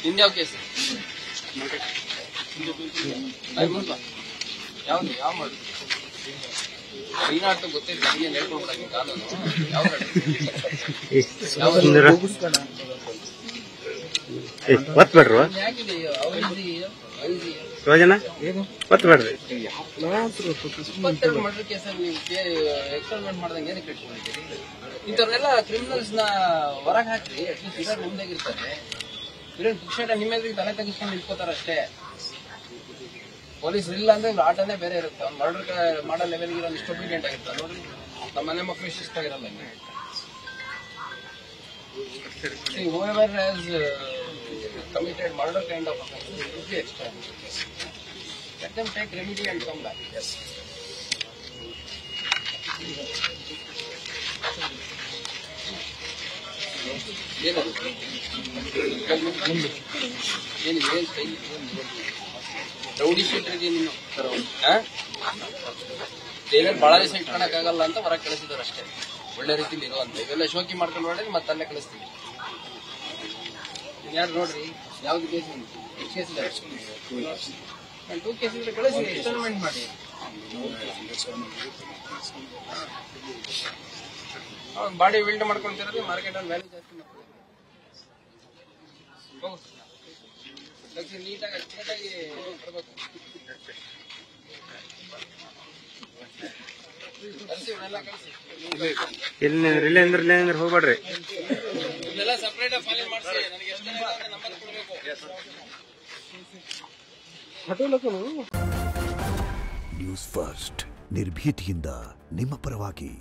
ನಿಂದ್ಯಾವ case ಯಾವ್ದು ಯಾವ ಮಾಡುದು ಮೈನಾಟ್ಟು ಗೊತ್ತಿಲ್ಲ ನನಗೆ ಹೇಳ್ಕೊಡ್ಬಿಡ ಕಾನೂನು ಒತ್ಬೇಡ್ರು ಯೋಜನಾ ಒತ್ಬೇಡ್ರಿ 22 ಮರ್ಡರ್ ಕೇಸಲ್ಲಿ ನೀವು ಎಕ್ಸ್ಪೆರಿಮೆಂಟ್ ಮಾಡ್ದಂಗೆ ಏನಕ್ಕೆ ಇಟ್ಕೊಂಡಿದ್ದೀರಿ? ಇಂಥವ್ರೆಲ್ಲ ಕ್ರಿಮಿನಲ್ಸ್ ನ ಹೊರಗೆ ಹಾಕಿ ಅಟ್ಲೀಸ್ಟ್ ಇರೋರು ಮುಂದಾಗಿರ್ತಾರೆ. ಇರೋ ಶಿಕ್ಷಣ ನಿಮ್ಮೆದ್ರಿಗೆ ತಲೆ ತೆಗಿಸ್ಕೊಂಡು ಇಟ್ಕೋತಾರ ಅಷ್ಟೇ. ಪೊಲೀಸ್ ಇಲ್ಲ ಅಂದ್ರೆ ಆಟನೇ ಬೇರೆ ಇರುತ್ತೆ. ಅವ್ನು ಮರ್ಡರ್ ಮಾಡೋ ಲೆವೆಲ್ಗೆ ಇರೋ ಇಷ್ಟು ಒಬಿಡಿಯಂಟ್ ಆಗಿರ್ತಾರೆ ನೋಡ್ರಿ. ನಮ್ಮ ಮನೆ ಮಕ್ಕಳು ಇಷ್ಟ ಆಗಿರಲ್ಲ. whoever has committed murder kind of offense is the extra. Let them take remedy and come back. Yes. Rowdy sheeter ನೀನು ಏನೇನು ಬಹಳ ದಿವಸ ಇಟ್ಕೊಳಕ್ಕಾಗಲ್ಲ ಅಂತ ಹೊರಗೆ ಕಳಿಸಿದಾರೆ ಅಷ್ಟೇ. ಒಳ್ಳೆ ರೀತಿಲಿ ಇರುವಂತ ಇವೆಲ್ಲ ಶೋಕಿ ಮಾಡ್ಕೊಂಡು ಹೊಡೆದ್ರೆ ಮತ್ತೆ ಅಲ್ಲೇ ಕಳಿಸ್ತೀವಿ. ಯಾರು ನೋಡ್ರಿ ಯಾವ್ದು ಕೇಸ್ ಕೇಸ್ ಇದೆ 2 ಕೇಸ್ ಇದ್ರೆ ಕಳಿಸಿ ಎಕ್ಸ್ಪೆರಿಮೆಂಟ್ ಮಾಡಿ. ಅವ್ನು ಬಾಡಿ ಬಿಲ್ಡ್ ಮಾಡ್ಕೊಂತಿರೋದು ಮಾರ್ಕೆಟ್ ಅಲ್ಲಿ ವ್ಯಾಲ್ಯೂ ಜಾಸ್ತಿ ಮಾಡ್ತಾರೆ. ನೀಟಾಗಿ ಅಚ್ಚುಕಟ್ಟಾಗಿ ಕೊಡ್ಬೇಕು. ಇಲ್ಲೇಂದ್ರೆ ಹೋಗ್ಬೇಡ್ರಿ. ಇದೆಲ್ಲ ಸಪರೇಟ್ ಫಾಲೋ ಮಾಡಿಸಿ ನನಗೆ ಎಷ್ಟು ನಂಬರ್ ಕೊಡಬೇಕು. ನ್ಯೂಸ್ ಫಸ್ಟ್ ನಿರ್ಭೀತಿಯಿಂದ ನಿಮ್ಮ ಪರವಾಗಿ.